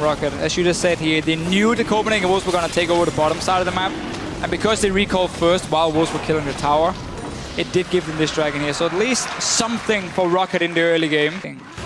ROCCAT. As you just said here, they knew the Copenhagen Wolves were going to take over the bottom side of the map. And because they recalled first while Wolves were killing the tower, it did give them this dragon here. So at least something for ROCCAT in the early game.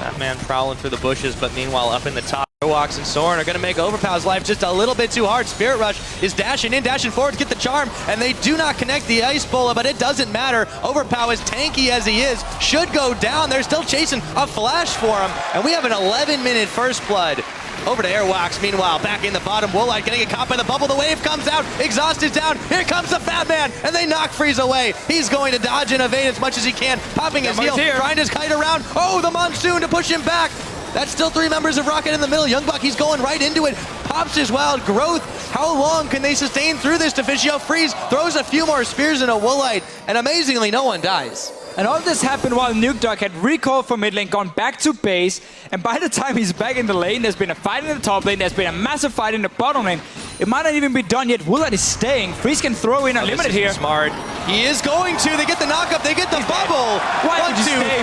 That man prowling through the bushes, but meanwhile up in the top, Airwaks and Soren are going to make Overpow's life just a little bit too hard. Spirit Rush is dashing in, dashing forward to get the charm, and they do not connect the Ice Bola, but it doesn't matter. Overpow, as tanky as he is, should go down. They're still chasing a flash for him, and we have an 11-minute first blood. Over to Airwaks, meanwhile, back in the bottom. Woolite gonna get caught by the bubble. The wave comes out. Exhaust is down. Here comes the Fat Man, and they knock Freeze away. He's going to dodge and evade as much as he can, popping his heel, trying to kite around. Oh, the Monsoon to push him back. That's still 3 members of ROCCAT in the middle. YoungBuck, he's going right into it. Pops his wild growth. How long can they sustain through this? Deficio Freeze throws a few more spears into Woolite, and amazingly, no one dies. And all this happened while nukeduck had recalled from mid lane, gone back to base, and by the time he's back in the lane, there's been a fight in the top lane, there's been a massive fight in the bottom lane. It might not even be done yet. Woolite is staying. Freeze can throw in unlimited here. Smart. He is going to. They get the knockup. They get the bubble. Why 1, would you 2, stay?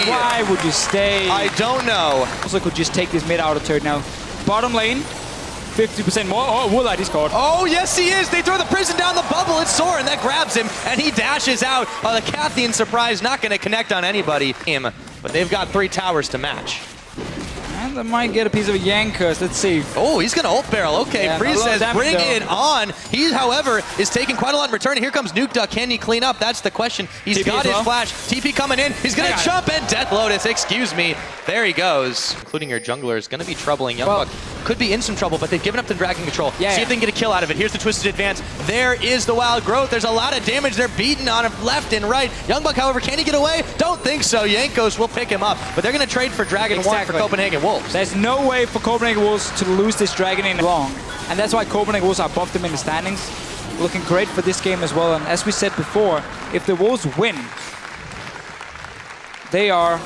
3. Why would you stay? I don't know. Also could just take this mid outer turret now. Bottom lane, 50% more. Oh, Woolite is caught. Oh, yes, he is. They throw the prison down the bubble. It's Soren that grabs him, and he dashes out. The Cathian surprise, not going to connect on anybody. But they've got 3 towers to match. And they might get a piece of Jankos. Let's see. Oh, he's going to ult barrel. Okay, yeah, Freeze says bring it on. He, however, is taking quite a lot in return. Here comes nukeduck. Can he clean up? That's the question. He's TP got his flash. TP coming in. He's going to jump and Death Lotus. Excuse me. There he goes. Including your jungler is going to be troubling. YoungBuck could be in some trouble, but they've given up the dragon control. See if they can get a kill out of it. Here's the twisted advance. There is the wild growth. There's a lot of damage. They're beating on him left and right. YoungBuck, however, can he get away? Don't think so. Jankos will pick him up, but they're going to trade for Dragon 1 for Copenhagen Wolves. There's no way for Copenhagen Wolves to lose this dragon in long, and that's why Copenhagen Wolves are above them in the standings. Looking great for this game as well, and as we said before, if the Wolves win, they are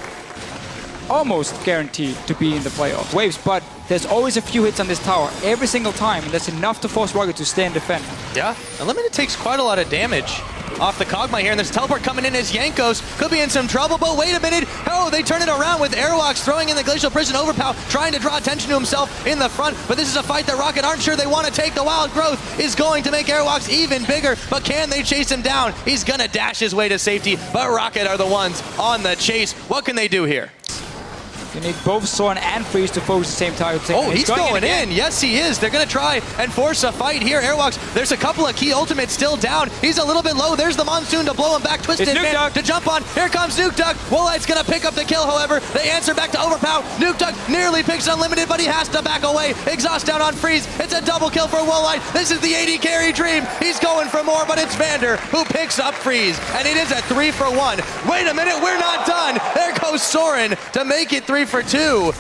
almost guaranteed to be in the playoffs. Waves, but there's always a few hits on this tower every single time, and that's enough to force ROCCAT to stay and defend. Yeah, Unlimited takes quite a lot of damage off the Kog'Maw here, and there's teleport coming in as Jankos could be in some trouble, but wait a minute. Oh, they turn it around with Airwaks throwing in the Glacial Prison. Overpow trying to draw attention to himself in the front, but this is a fight that ROCCAT aren't sure they want to take. The wild growth is going to make Airwaks even bigger, but can they chase him down? He's going to dash his way to safety, but ROCCAT are the ones on the chase. What can they do here? You need both Soren and Freeze to focus the same target. Oh, he's going in. Yes, he is. They're going to try and force a fight here. Airwaks, there's a couple of key ultimates still down. He's a little bit low. There's the Monsoon to blow him back. Twisted man to jump on. Here comes nukeduck. Woolite's going to pick up the kill, however. They answer back to Overpow. nukeduck nearly picks Unlimited, but he has to back away. Exhaust down on Freeze. It's a double kill for Woolite. This is the AD carry dream. He's going for more, but it's VandeR who picks up Freeze, and it is a 3-for-1. Wait a minute, we're not done. There goes Soren to make it 3-for-2.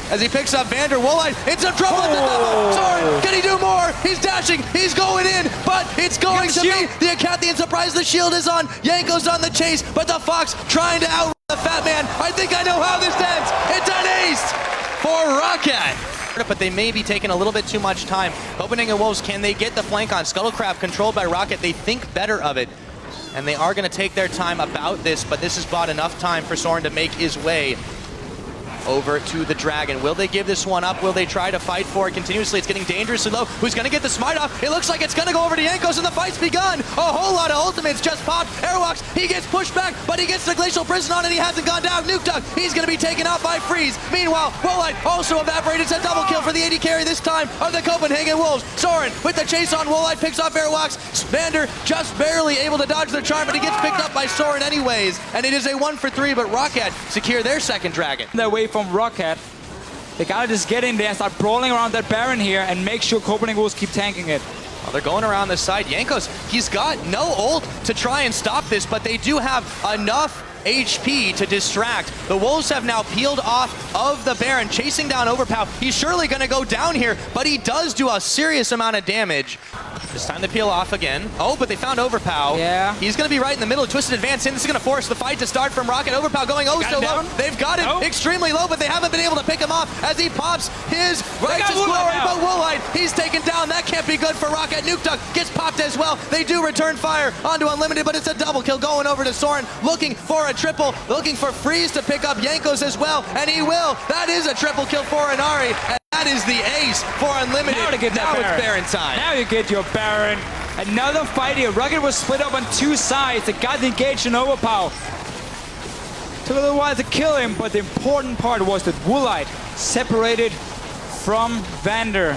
As he picks up VandeR. Woolite in some trouble at the double. Soren, can he do more? He's dashing. He's going in, but it's going to be the Acathian surprise. The shield is on. Jankos on the chase, but the Fox trying to outrun the Fat Man. I think I know how this ends. It's an ace for ROCCAT. But they may be taking a little bit too much time. Copenhagen Wolves, can they get the flank on? Scuttlecraft controlled by ROCCAT. They think better of it, and they are going to take their time about this, but this has bought enough time for Soren to make his way over to the dragon. Will they give this one up? Will they try to fight for it continuously? It's getting dangerously low. Who's going to get the smite off? It looks like it's going to go over to Jankos, and the fight's begun. A whole lot of ultimates just popped. Airwaks, he gets pushed back, but he gets the Glacial Prison on, and he hasn't gone down. nukeduck, he's going to be taken out by Freeze. Meanwhile, Woolite also evaporated. It's a double kill for the AD carry this time of the Copenhagen Wolves. Soren with the chase on Woolite picks off Airwaks. VandeR just barely able to dodge the charm, but he gets picked up by Soren anyways, and it is a 1-for-3, but ROCCAT secure their second dragon. They're away from ROCCAT. They gotta just get in there and start brawling around that Baron here and make sure Copenhagen Wolves keep tanking it. Well, they're going around this side. Jankos, he's got no ult to try and stop this, but they do have enough HP to distract. The Wolves have now peeled off of the Baron, chasing down Overpow. He's surely going to go down here, but he does do a serious amount of damage. It's time to peel off again. Oh, but they found Overpow. Yeah. He's going to be right in the middle. Twisted advance in. This is going to force the fight to start from ROCCAT. Overpow going oh so low. They've got him extremely low, but they haven't been able to pick him off as he pops his righteous glory. But Woolite, he's taken down. That can't be good for ROCCAT. nukeduck gets popped as well. They do return fire onto Unlimited, but it's a double kill going over to Soren, looking for a triple, looking for Freeze to pick up Jankos as well, and he will. That is a triple kill for Ahri. That is the ace for Unlimited. Now to get that Now Baron. it's Baron time. Now you get your Baron. Another fight here. ROCCAT was split up on two sides. They got engaged in Overpow. Took a little while to kill him, but the important part was that Woolite separated from VandeR.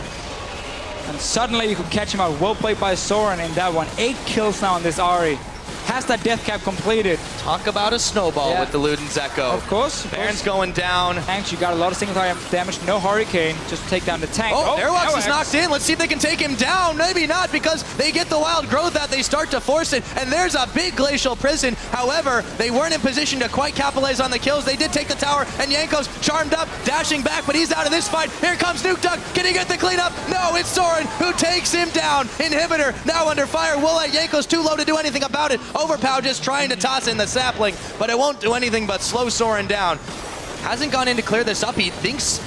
And suddenly you could catch him out. Well played by Soren in that one. 8 kills now on this Ahri. Has that death cap completed. Talk about a snowball with the Luden's Echo. Of course. Baron's going down. Tanks, you got a lot of single target damage. No Hurricane. Just take down the tank. Oh, Airwaks is knocked in. Let's see if they can take him down. Maybe not, because they get the wild growth that they start to force it. And there's a big Glacial Prison. However, they weren't in position to quite capitalize on the kills. They did take the tower, and Jankos charmed up, dashing back, but he's out of this fight. Here comes nukeduck. Can he get the cleanup? No, it's Soren who takes him down. Inhibitor now under fire. Woolite, Jankos too low to do anything about it. Overpow just trying to toss in the sapling, but it won't do anything but slow Soren down. Hasn't gone in to clear this up. He thinks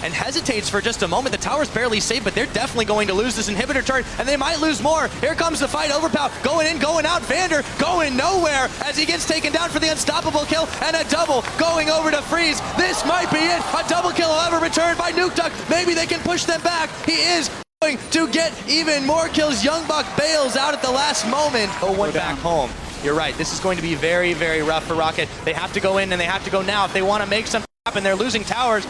and hesitates for just a moment. The tower's barely safe, but they're definitely going to lose this inhibitor turret, and they might lose more. Here comes the fight. Overpow going in, going out. VandeR going nowhere as he gets taken down for the unstoppable kill, and a double going over to Freeze. This might be it. A double kill, however, returned by nukeduck. Maybe they can push them back. He is going to get even more kills. YoungBuck bails out at the last moment. Oh, went back home. You're right. This is going to be very, very rough for ROCCAT. They have to go in, and they have to go now if they want to make something happen. They're losing towers.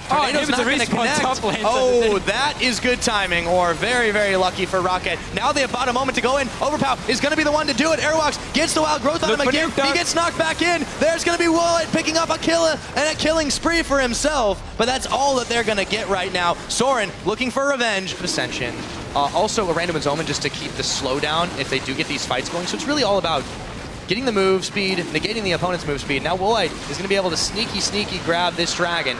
Tornado's not going to connect. Oh, that is good timing, or very, very lucky for ROCCAT. Now they have about a moment to go in. Overpow is going to be the one to do it. Airwaks gets the wild growth on him again. He gets knocked back in. There's going to be Woolite picking up a kill and a killing spree for himself, but that's all that they're going to get right now. Soren looking for revenge. Ascension. Also a random omen just to keep the slowdown if they do get these fights going. So it's really all about getting the move speed, negating the opponent's move speed. Now Woolite is going to be able to sneaky grab this dragon.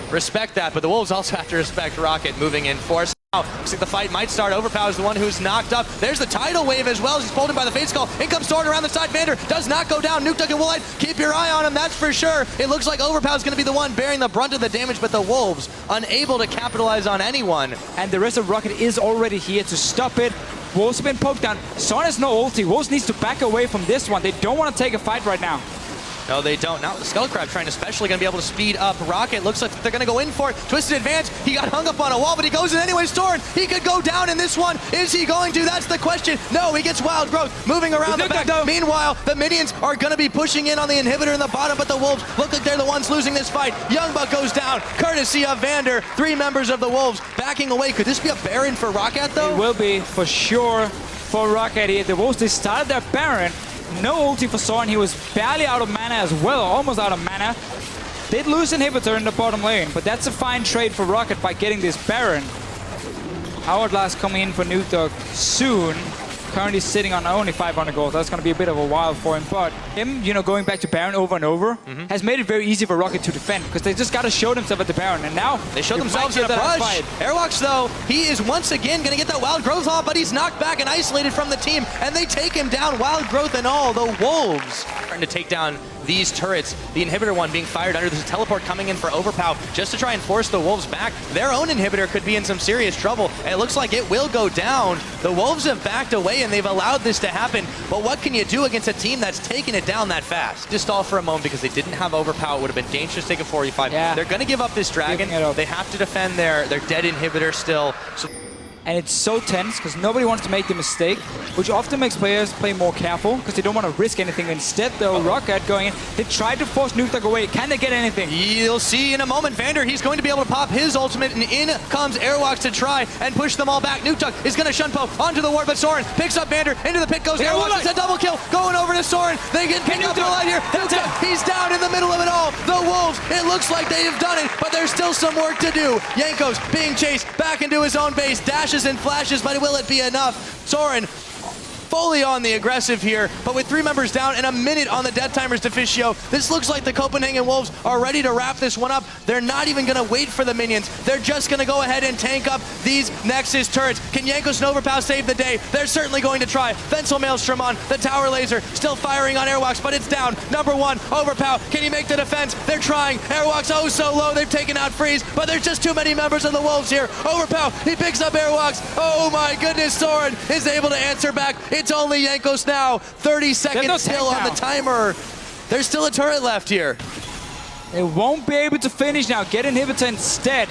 Respect that, but the Wolves also have to respect ROCCAT moving in force. Now, looks like the fight might start. Overpow is the one who's knocked up. There's the tidal wave as well as he's pulled in by the Fate Skull. In comes Soren around the side. VandeR does not go down. nukeduck and Woolite, keep your eye on him, that's for sure. It looks like Overpow is going to be the one bearing the brunt of the damage, but the Wolves unable to capitalize on anyone. And the rest of ROCCAT is already here to stop it. Wolves have been poked down. Soren has no ulti. Wolves needs to back away from this one. They don't want to take a fight right now. No, they don't. Now the Skullcrab trying especially going to be able to speed up ROCCAT. Looks like they're going to go in for it. Twisted advance. He got hung up on a wall, but he goes in anyway. Soren, he could go down in this one. Is he going to? That's the question. No, he gets wild growth. Moving around the back. Meanwhile, the minions are going to be pushing in on the inhibitor in the bottom, but the Wolves look like they're the ones losing this fight. YoungBuck goes down, courtesy of VandeR. 3 members of the Wolves backing away. Could this be a Baron for ROCCAT, though? It will be, for sure, for ROCCAT here. The Wolves, they started their Baron. No ulti for Soren. He was barely out of mana as well, almost out of mana. Did lose inhibitor in the bottom lane, but that's a fine trade for ROCCAT by getting this Baron. Hourglass coming in for nukeduck soon. Currently sitting on only 500 gold. That's going to be a bit of a while for him. But him, you know, going back to Baron over and over has made it very easy for ROCCAT to defend because they just got to show themselves at the Baron. And now they show themselves in a push. Airwaks, though, he is once again going to get that wild growth off, but he's knocked back and isolated from the team. And they take him down, wild growth and all. The Wolves starting to take down these turrets. The inhibitor one being fired under. There's a teleport coming in for Overpow just to try and force the Wolves back. Their own inhibitor could be in some serious trouble. And it looks like it will go down. The Wolves have backed away and they've allowed this to happen. But what can you do against a team that's taking it down that fast? Just stall for a moment because they didn't have Overpow. It would have been dangerous to take a 45. Yeah. They're going to give up this dragon. They have to defend their dead inhibitor still. So and it's so tense because nobody wants to make the mistake, which often makes players play more careful because they don't want to risk anything. Instead, though, ROCCAT going in, they tried to force nukeduck away. Can they get anything? You'll see in a moment. VandeR, he's going to be able to pop his ultimate, and in comes Airwaks to try and push them all back. nukeduck is going to shunpo onto the ward, but Soren picks up VandeR. Into the pit goes Airwaks. It's a double kill going over to Soren. They get picked up Woolite here. He's down in the middle of it all. The Wolves, it looks like they have done it, but there's still some work to do. Jankos being chased back into his own base, dashes and flashes, but will it be enough? Soren fully on the aggressive here, but with 3 members down and a minute on the death timers to Fischio, this looks like the Copenhagen Wolves are ready to wrap this one up. They're not even going to wait for the minions. They're just going to go ahead and tank up these Nexus turrets. Can Jankos and Overpow save the day? They're certainly going to try. Fensel Maelstrom on the tower laser, still firing on Airwaks, but it's down. Number 1, Overpow. Can he make the defense? They're trying. Airwaks, oh so low. They've taken out Freeze, but there's just too many members of the Wolves here. Overpow, he picks up Airwaks. Oh my goodness, Soren is able to answer back. It's only Jankos now. 30 seconds still on the timer. There's still a turret left here. They won't be able to finish now. Get inhibitor instead.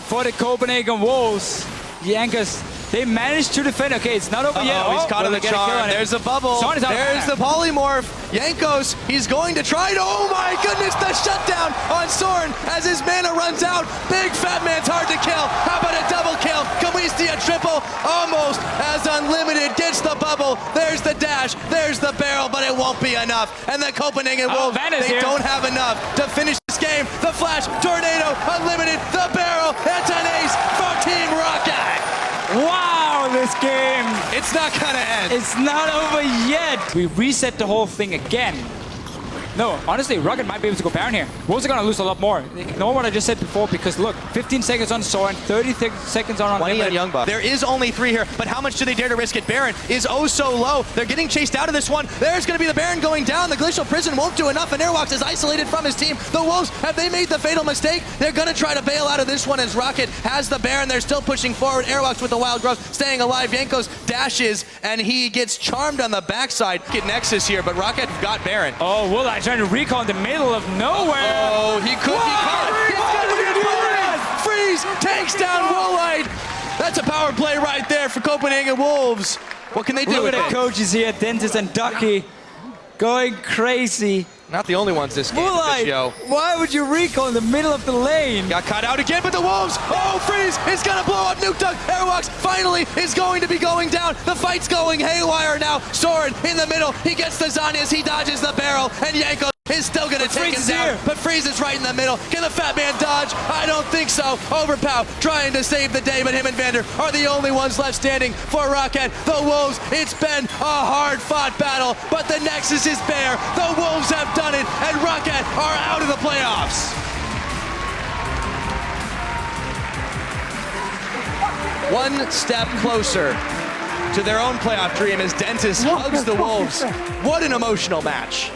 for the Copenhagen Wolves. Jankos, they managed to defend. Okay, it's not over yet. He's caught in the charm. There's a bubble. There's the polymorph. Jankos, he's going to try to, oh my goodness, the shutdown on Soren as his mana runs out. Big fat man's hard to kill. How about a double kill? Can we see a triple? Almost as Unlimited gets the bubble. There's the dash, there's the barrel, but it won't be enough. And the Copenhagen Wolves, they don't have enough to finish this game. The flash, tornado, Unlimited, the barrel. That's an ace for Team ROCCAT. Wow, this game. It's not gonna end. It's not over yet. We reset the whole thing again. No, honestly, ROCCAT might be able to go Baron here. Wolves are gonna lose a lot more. Ignore what I just said before, because look, 15 seconds on Soren, 30 seconds on 20 on YoungBuck. There is only 3 here, but how much do they dare to risk it? Baron is oh so low. They're getting chased out of this one. There's gonna be the Baron going down. The Glacial Prison won't do enough, and Airwaks is isolated from his team. The Wolves, have they made the fatal mistake? They're gonna try to bail out of this one as ROCCAT has the Baron. They're still pushing forward. Airwaks with the Wild Growth staying alive. Jankos dashes, and he gets charmed on the backside. Get Nexus here, but ROCCAT got Baron. Oh, Woolite trying to recall in the middle of nowhere. Oh, he could be caught. He's gonna be Freeze takes down Woolite. That's a power play right there for Copenhagen Wolves. What can they do Look with at it? the coaches here, Dentist and Ducky, going crazy. Not the only ones this game, Woolite, why would you recall in the middle of the lane? Got caught out again, but the Wolves, oh, Freeze is gonna blow up nukeduck. Airwaks finally is going to be going down. The fight's going haywire now. Soren in the middle, he gets the Zanias, he dodges the barrel, and Jankos is still gonna take him down. But Freeze is right in the middle. Can the fat man dodge? I don't think so. Overpow trying to save the day, but him and VandeR are the only ones left standing for ROCCAT. The Wolves, it's been a hard-fought battle, but the Nexus is bare. The Wolves have done it, and ROCCAT are out of the playoffs. One step closer to their own playoff dream as Dentist hugs the Wolves. What an emotional match.